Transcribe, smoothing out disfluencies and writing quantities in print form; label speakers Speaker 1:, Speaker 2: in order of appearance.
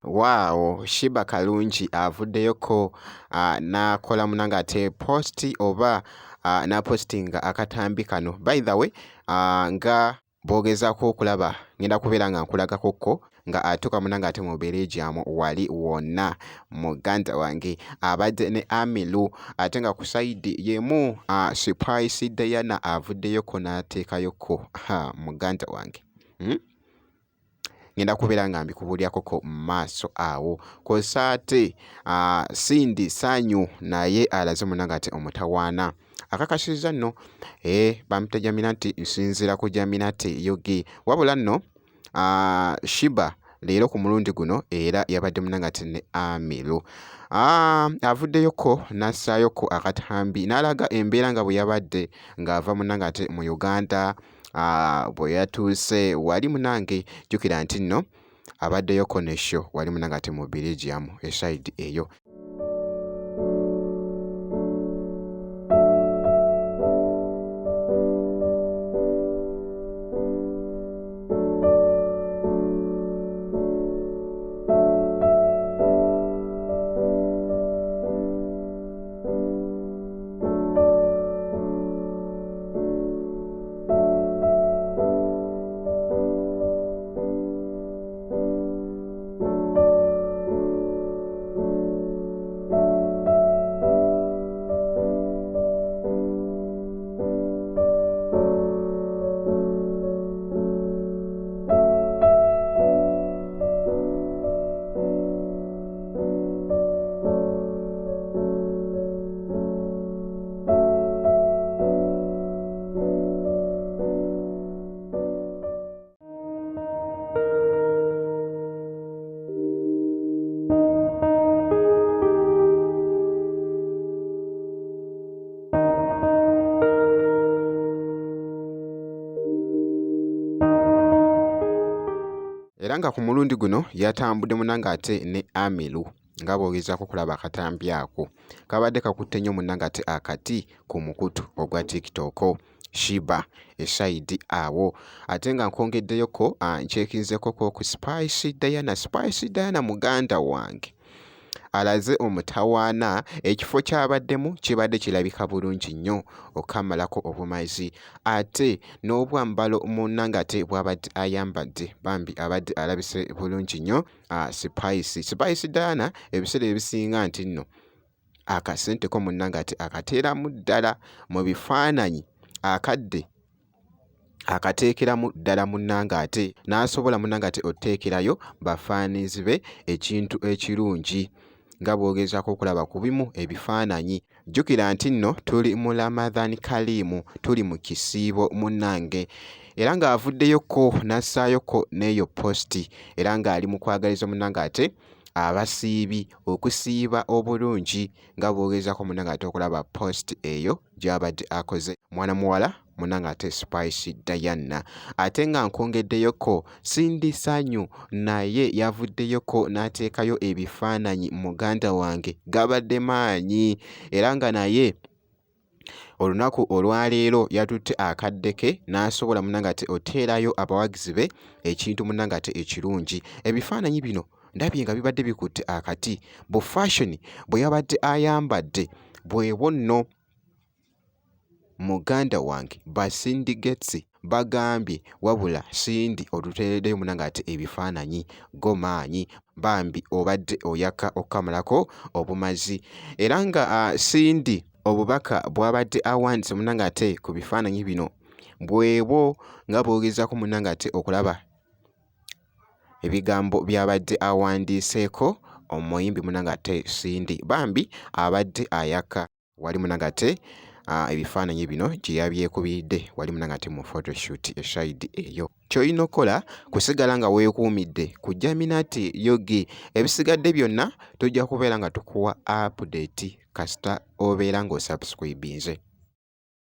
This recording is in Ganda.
Speaker 1: Wow, Shiba Kalungi avuddeyoko n'akola munange ate post oba n'apostinga akatambi kano. By the way, nga bw'ogezaako okulaba ngenda kubeera nga nkulagakokko nga atuuka munange ate mu Belgium wali wonna muganda wange abadde ne Amilu ate nga ku sayidi yemu Spice Diana avuddeyoko n'ateekayoko muganda wange. Ngenda kubeera nga mbikubuulyakoko mu maaso awo kw'ossa ate Cindy Sanyu naye alaze munange ate omutawaana akakasizza nno bamuta Jaminati nsinziira ku Jaminati yogi wabula nno Shiba leero ku mulundi guno era yabadde munange ate ne Amiru avuddeyoko n'assaayoko akatambi n'alaga embeera nga bwe yabadde ng'ava munange ate mu Uganda bwe yatuuse wali munange jjukira nti nno abaddeyoko ne show wali munange ate mu Belgium esayidi eyo. Era nga ku mulundi guno yatambudde munange ate ne Amiru nga bw'ogezaako okulaba akatambi ako kabadde kakutte nnyo munange ate akati ku mukutu ogwa TikTok Shiba esayidi awo ate nga nkwongeddeyoko ncekinzekoko ku Spice Diana muganda wange alaze omutawaana ekifo ky'abaddemu kibadde kirabika bulungi nnyo okukamalako obumazi ate n'obwambalo munange ate bw'abadde ayambadde bambi abadde alabise bulungi nnyo Spice Diana ebiseera ebisinga nti nno akasente ko munange ate akateeramu ddala mu bifaananyi akadde akateekeramu ddala munange ate n'asobola munange ate oteekerayo bafaanizi be ekintu ekirungi nga bw'ogezaako okulaba ku bimu ebifaananyi. Jjukira nti nno tuli mu Ramadhan Karimu, tuli mu kisiibo munnange era ng'avuddeyoko n'assaayoko n'eyo posti era ng'ali mu kwagaliza munnange ate abasiibi okusiiba obulungi nga bw'ogezaako munnange ate okulaba posti eyo gy'abadde akoze mwana muwala munange ate Spice Diana ate nga nkwongeddeyoko Cindy Sanyu naye yavuddeyoko n'ateekayo ebifaananyi muganda wange gabadde maanyi era nga naye olunaku olwaleero yatutte akadde ke n'asobola munange ate oteerayo abawagizi be ekintu munange ate ekirungi. Ebifaananyi bino ndabye nga bibadde bikutte akati bu fashion bwe yabadde ayambadde bwebwo nno muganda wange ba Cindy Gets bagambye wabula Cindy otuteereddeyo munange ate ebifaananyi go maanyi bambi obadde oyaka okukamalako obumazi era nga Cindy obubaka bw'abadde awandiise munange ate ku bifaananyi bino bwebwo nga bw'ogezaako munange ate okulaba ebigambo by'abadde awandiiseeko omuyimbi munange ate Cindy bambi abadde ayaka wali munange ate ebifaananyi bino gye yabyekubiridde wali munange ate mu photoshoot esayidi eyo. Ky'olina okukola kusigala nga weekuumidde ku Jaminati yogi ebisigadde byonna tujja kubeera nga tukuwa update kasita obeera ng'osubscribinze.